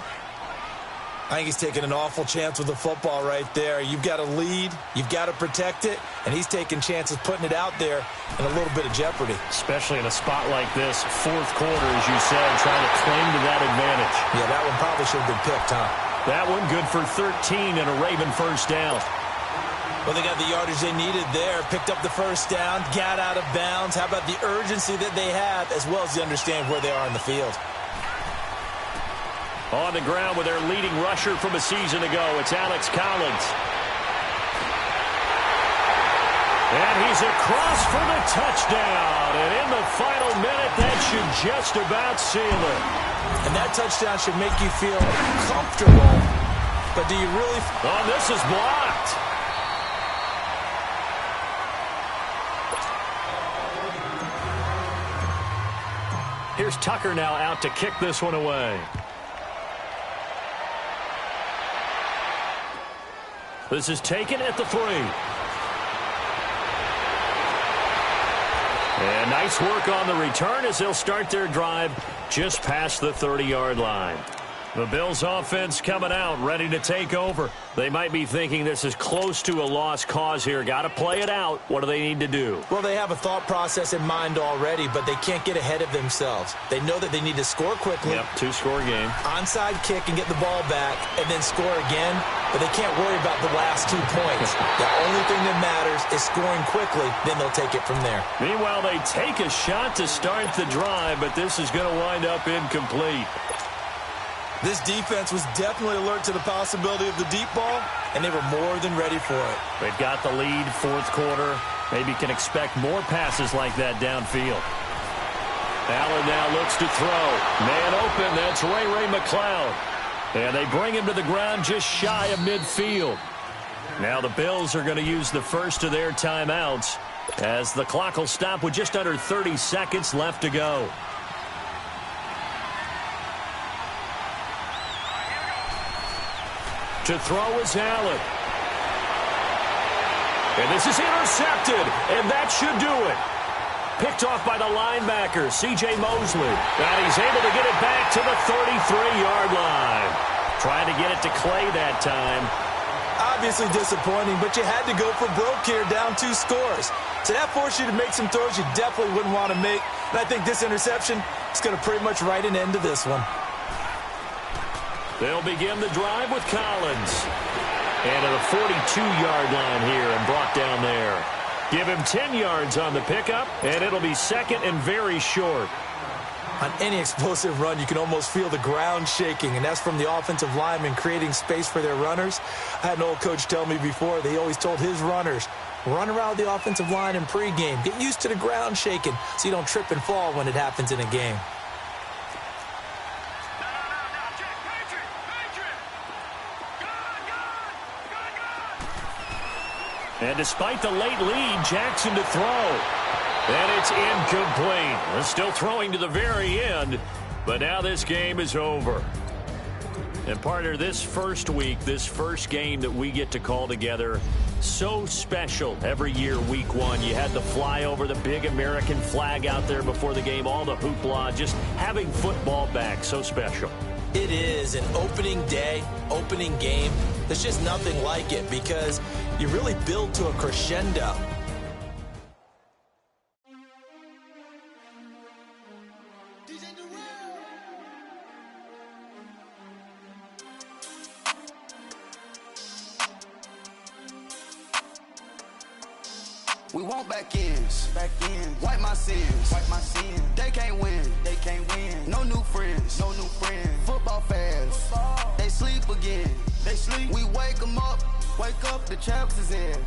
I think he's taking an awful chance with the football right there. You've got to lead. You've got to protect it. And he's taking chances putting it out there in a little bit of jeopardy. Especially in a spot like this, fourth quarter, as you said, trying to cling to that advantage. Yeah, that one probably should have been picked, huh? That one good for 13 and a Raven first down. Well, they got the yardage they needed there. Picked up the first down, got out of bounds. How about the urgency that they have, as well as they understand where they are in the field. On the ground with their leading rusher from a season ago, it's Alex Collins. And he's across for the touchdown. And in the final minute, that should just about seal it. And that touchdown should make you feel comfortable. But do you really... Oh, this is blocked. Here's Tucker now out to kick this one away. This is taken at the 3. And nice work on the return as they'll start their drive just past the 30-yard line. The Bills offense coming out, ready to take over. They might be thinking this is close to a lost cause here. Got to play it out. What do they need to do? Well, they have a thought process in mind already, but they can't get ahead of themselves. They know that they need to score quickly. Yep, 2-score game. Onside kick and get the ball back, and then score again. But they can't worry about the last 2 points. The only thing that matters is scoring quickly. Then they'll take it from there. Meanwhile, they take a shot to start the drive, but this is going to wind up incomplete. This defense was definitely alert to the possibility of the deep ball, and they were more than ready for it. They've got the lead, fourth quarter. Maybe can expect more passes like that downfield. Allen now looks to throw. Man open, that's Ray McCloud. And they bring him to the ground just shy of midfield. Now the Bills are going to use the first of their timeouts as the clock will stop with just under 30 seconds left to go. To throw is Allen. And this is intercepted, and that should do it. Picked off by the linebacker, C.J. Mosley. And he's able to get it back to the 33-yard line. Trying to get it to Clay that time. Obviously disappointing, but you had to go for broke here, down 2 scores. So that forced you to make some throws you definitely wouldn't want to make. And I think this interception is going to pretty much write an end to this one. They'll begin the drive with Collins. And at the 42-yard line here and brought down there. Give him 10 yards on the pickup, and it'll be second and very short. On any explosive run, you can almost feel the ground shaking, and that's from the offensive linemen creating space for their runners. I had an old coach tell me before, they always told his runners, run around the offensive line in pregame. Get used to the ground shaking so you don't trip and fall when it happens in a game. And despite the late lead, Jackson to throw. And it's incomplete. They're still throwing to the very end, but now this game is over. And partner, this first week, this first game that we get to call together, so special every year, week 1. You had the flyover, the big American flag out there before the game, all the hoopla, just having football back, so special. It is an opening day, opening game. There's just nothing like it because you really build to a crescendo. We want back ends, wipe my sins, They can't win, No new friends, Football fans, they sleep again, We wake them up, the champs is in,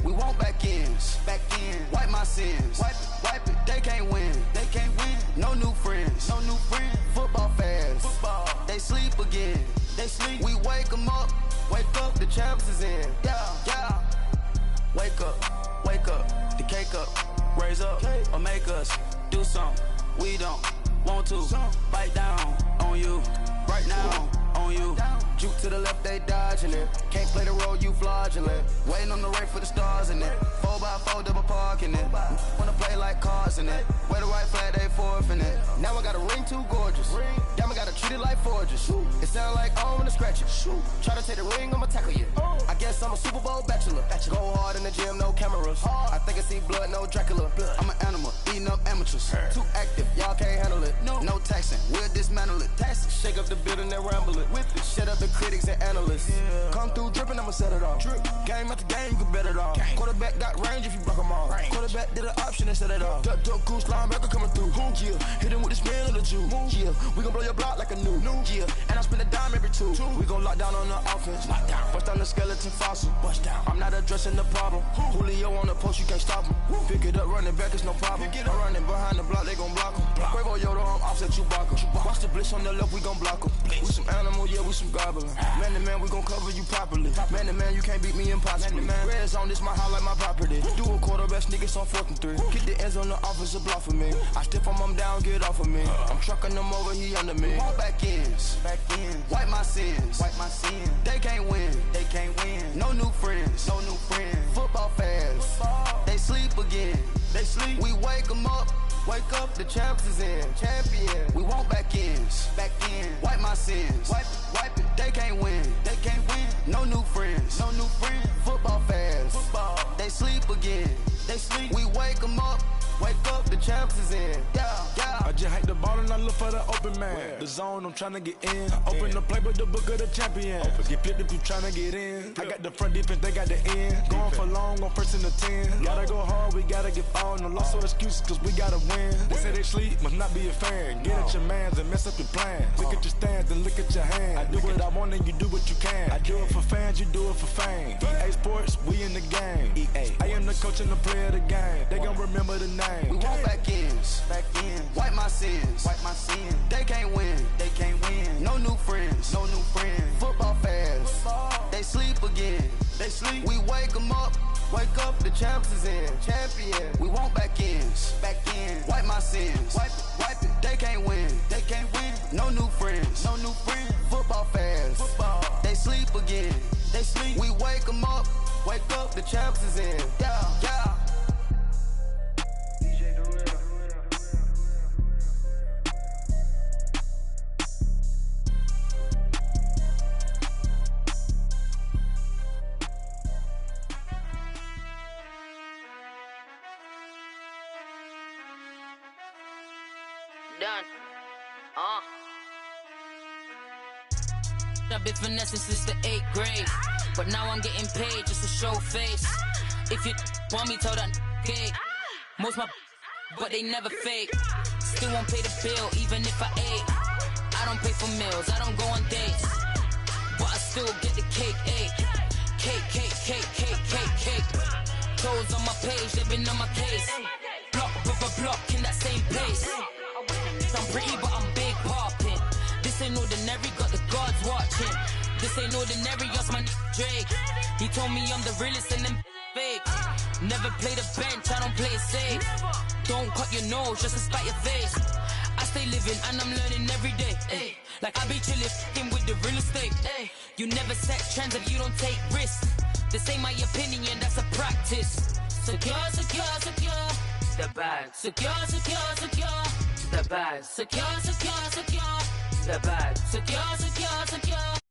We want back ends, wipe my sins, wipe it, They can't win, No new friends, Football fans, they sleep again, We wake them up, the champs is in, yeah. wake up, raise up, or make us do something we don't want to. Bite down on you, right now on you. Juke to the left, they dodging it. Can't play the role, you fraudulent. Waiting on the rain for the stars in it. 4x4 double parking it. Wanna play like cars in it. Wear the white flag, they forfeit it. Now I got a ring too gorgeous. Damn, I gotta treat it like forges. It sound like I'm gonna scratch it. Try to take the ring, I'ma tackle you. I guess I'm a Super Bowl bachelor. Go hard in the gym, no cameras. I think I see blood, no Dracula. I'm an animal, eating up amateurs. Too active, y'all can't handle it. No taxing, we'll dismantle it. Shake up the building and ramble it. Shut up the critics and analysts. Come through dripping, I'ma set it off. Game after game, you can bet it off. Quarterback got range if you block them off. Quarterback did an option and set it off. Duck goose linebacker coming through. Yeah, hit him with the spin of the Jew. Yeah, we gon' blow your block like a new. Yeah, and I spend a dime every two. We gon' lock down on the offense. Bust down the skeleton fossil. I'm not addressing the problem. Julio on the post, you can't stop him. Pick it up, running back, it's no problem. I'm running behind the block, they gon' block him. Quavo Yoda, I'm offset Chewbacca. Watch the blitz on the left, we gon' block him. We some animal, yeah, we some goblin. Man to man, we gon' cover you properly. Man to man, you can't beat me impossibly. Red zone, this my house like my property. Do a quarterback sneakers on 4th and 3. Kick the ends on the offensive block for me. I step on him down, get off of me. I'm trucking him over, he under me. Back ends, wipe my sins. They can't win, No new friends, Football fans, they sleep again. We wake them up. Wake up, the champs is in. Champion. We want back ends. Wipe my sins. Wipe it. They can't win. No new friends. Football fans. They sleep again. We wake them up. Wake up, the champs is in. Yeah. I just hate the ball and I look for the open man. The zone, I'm tryna get in. Open the playbook, the book of the champion. Get flipped if you tryna get in. I got the front defense, they got the end. Going for long, on 1st and 10. Gotta go hard, we gotta give all. No loss or excuses, cause we gotta win. They say they sleep, must not be a fan. Get at your mans and mess up your plans. Look at your stands and look at your hands. I do what I want and you do what you can. I do it for fans, you do it for fame. EA Sports, we in the game. I am the coach and the player of the game. They gon' remember the name. We want back ends. Wipe my sins. They can't win. No new friends. Football fans. They sleep again. We wake them up. Wake up, the champs is in. Champion. We want back ends. Wipe my sins. Wipe it. They can't win. No new friends. Football fans. They sleep again. We wake them up. Wake up, the champs is in. Yeah. Done. I've been finessing since the 8th grade, but now I'm getting paid just to show face. If you want me, tell that gay. Most my but they never fake. Still won't pay the bill even if I ate. I don't pay for meals, I don't go on dates, but I still get the cake. Cake. Toes on my page, they've been on my case. Block in that same place. I'm pretty, but I'm big poppin'. This ain't ordinary, got the gods watching. This ain't ordinary, that's my Drake. He told me I'm the realest and them fake. Never play the bench, I don't play it safe. Don't cut your nose just to spite your face. I stay living and I'm learning every day. Ay. Like I be chillin' with the real estate. Ay. You never set trends if you don't take risks. This ain't my opinion, that's a practice. Secure. The bag. Secure. The bag. Secure. The bag. Secure.